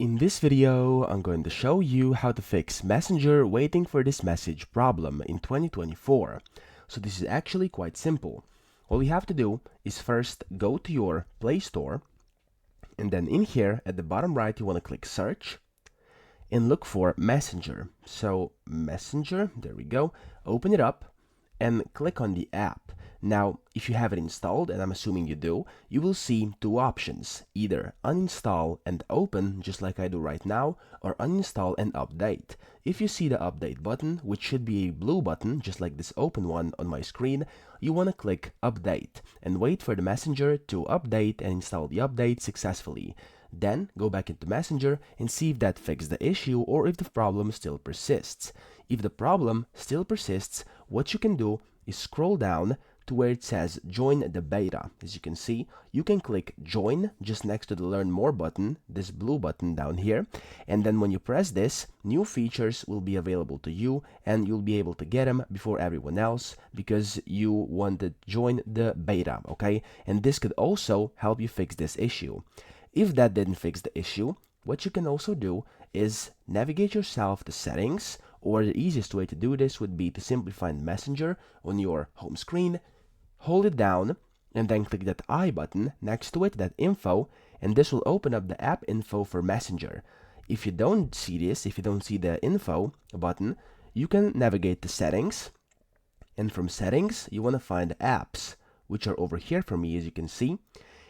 In this video, I'm going to show you how to fix Messenger waiting for this message problem in 2024. So this is actually quite simple. All you have to do is first go to your Play Store, and then in here at the bottom right you want to click search and look for Messenger. So Messenger, there we go, open it up and click on the app. Now, if you have it installed, and I'm assuming you do, you will see two options, either uninstall and open, just like I do right now, or uninstall and update. If you see the update button, which should be a blue button, just like this open one on my screen, you want to click update and wait for the Messenger to update and install the update successfully. Then go back into Messenger and see if that fixed the issue or if the problem still persists. If the problem still persists, what you can do is scroll down to where it says join the beta. As you can see, you can click join just next to the learn more button, this blue button down here, and then when you press this, new features will be available to you and you'll be able to get them before everyone else because you want to join the beta, okay? And this could also help you fix this issue. If that didn't fix the issue, what you can also do is navigate yourself to settings, or the easiest way to do this would be to simply find Messenger on your home screen, hold it down, and then click that I button next to it, that info, and this will open up the app info for Messenger. If you don't see this, if you don't see the info button, you can navigate to settings, and from settings, you want to find apps, which are over here for me, as you can see.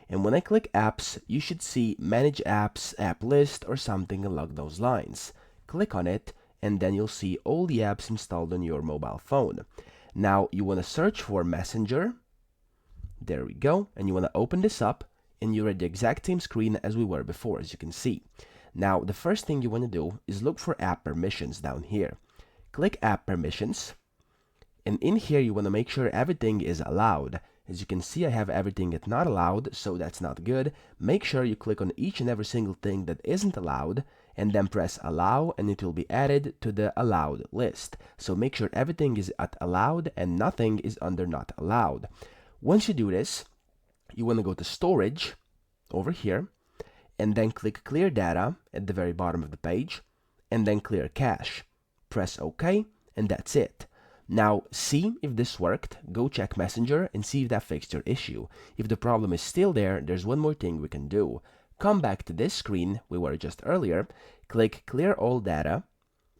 And when I click apps, you should see manage apps, app list, or something along those lines. Click on it, and then you'll see all the apps installed on your mobile phone. Now you want to search for Messenger. There we go. And you want to open this up, and you're at the exact same screen as we were before, as you can see. Now the first thing you want to do is look for app permissions down here. Click app permissions, and in here you want to make sure everything is allowed. As you can see, I have everything that's not allowed, so that's not good. Make sure you click on each and every single thing that isn't allowed, and then press allow, and it will be added to the allowed list. So make sure everything is at allowed and nothing is under not allowed. Once you do this, you want to go to storage over here, and then click clear data at the very bottom of the page, and then clear cache. Press OK, and that's it. Now, see if this worked, go check Messenger and see if that fixed your issue. If the problem is still there, there's one more thing we can do. Come back to this screen we were just earlier, click clear all data,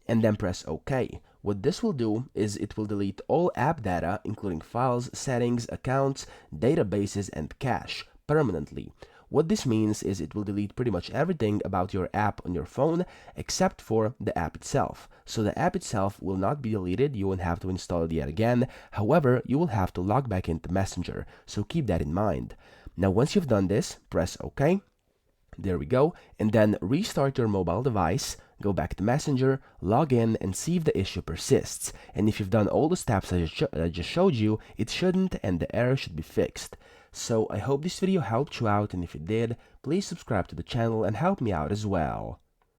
and then press OK. What this will do is it will delete all app data, including files, settings, accounts, databases, and cache, permanently. What this means is it will delete pretty much everything about your app on your phone except for the app itself. So the app itself will not be deleted, you won't have to install it yet again. However, you will have to log back into Messenger, so keep that in mind. Now once you've done this, press OK. There we go, and then restart your mobile device, go back to Messenger, log in, and see if the issue persists. And if you've done all the steps I just showed you, it shouldn't, and the error should be fixed. So I hope this video helped you out, and if it did, please subscribe to the channel and help me out as well.